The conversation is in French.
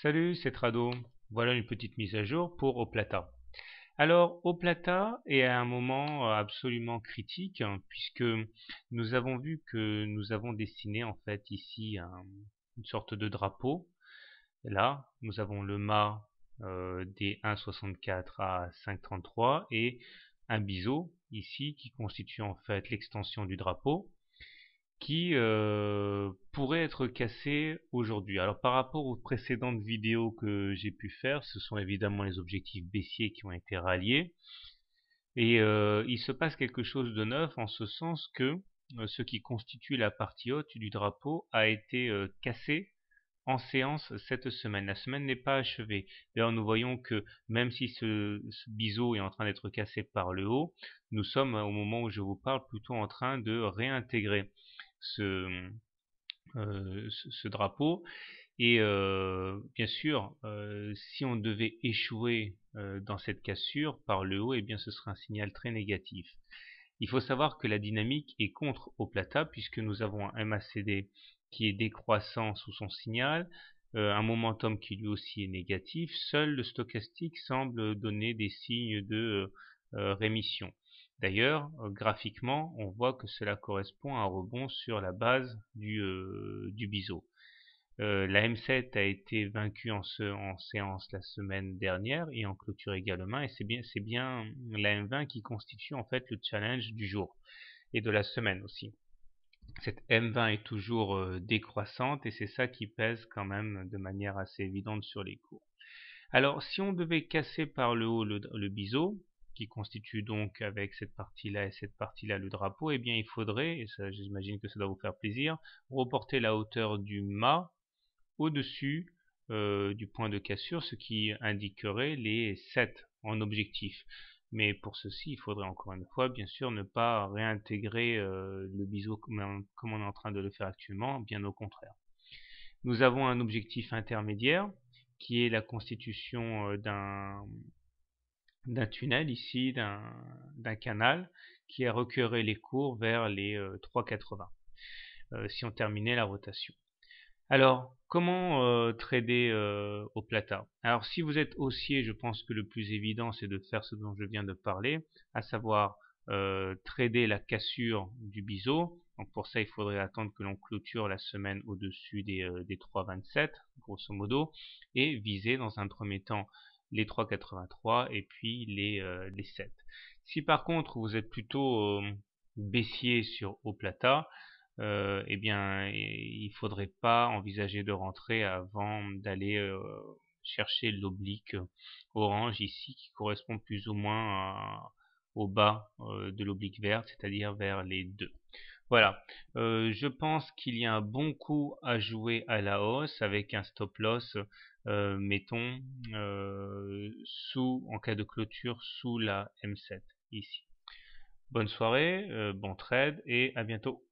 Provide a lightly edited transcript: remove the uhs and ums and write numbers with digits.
Salut, c'est Trado. Voilà une petite mise à jour pour Oplata. Alors, Oplata est à un moment absolument critique, puisque nous avons vu que nous avons dessiné en fait ici une sorte de drapeau. Et là, nous avons le mât des 1,64 à 5,33 et un biseau ici qui constitue en fait l'extension du drapeau qui pourrait être cassé aujourd'hui. Alors par rapport aux précédentes vidéos que j'ai pu faire, ce sont évidemment les objectifs baissiers qui ont été ralliés. Et il se passe quelque chose de neuf en ce sens que ce qui constitue la partie haute du drapeau a été cassé en séance cette semaine. La semaine n'est pas achevée. D'ailleurs, nous voyons que même si ce biseau est en train d'être cassé par le haut, nous sommes au moment où je vous parle plutôt en train de réintégrer ce, ce drapeau. Et bien sûr, si on devait échouer dans cette cassure par le haut, eh bien ce serait un signal très négatif. Il faut savoir que la dynamique est contre Oplata puisque nous avons un MACD qui est décroissant sous son signal, un momentum qui lui aussi est négatif. Seul le stochastique semble donner des signes de rémission. D'ailleurs, graphiquement, on voit que cela correspond à un rebond sur la base du biseau. La M7 a été vaincue en séance la semaine dernière et en clôture également, et c'est bien la M20 qui constitue en fait le challenge du jour et de la semaine aussi. Cette M20 est toujours décroissante et c'est ça qui pèse quand même de manière assez évidente sur les cours. Alors si on devait casser par le haut le biseau, qui constitue donc avec cette partie-là et cette partie-là le drapeau, eh bien il faudrait, et ça j'imagine que ça doit vous faire plaisir, reporter la hauteur du mât au-dessus du point de cassure, ce qui indiquerait les 7 en objectif. Mais pour ceci, il faudrait encore une fois, bien sûr, ne pas réintégrer le biseau comme on est en train de le faire actuellement, bien au contraire. Nous avons un objectif intermédiaire qui est la constitution d'un tunnel ici, d'un canal qui a recueilli les cours vers les 3,80 si on terminait la rotation. Alors, comment trader Oplata? Alors, si vous êtes haussier, je pense que le plus évident, c'est de faire ce dont je viens de parler, à savoir trader la cassure du biseau. Donc, pour ça, il faudrait attendre que l'on clôture la semaine au-dessus des 3,27, grosso modo, et viser dans un premier temps les 3,83 et puis les 7. Si par contre, vous êtes plutôt baissier sur Oplata, eh bien, il faudrait pas envisager de rentrer avant d'aller chercher l'oblique orange ici, qui correspond plus ou moins au bas de l'oblique verte, c'est-à-dire vers les 2. Voilà, je pense qu'il y a un bon coup à jouer à la hausse avec un stop loss, mettons, en cas de clôture, sous la M7 ici. Bonne soirée, bon trade et à bientôt.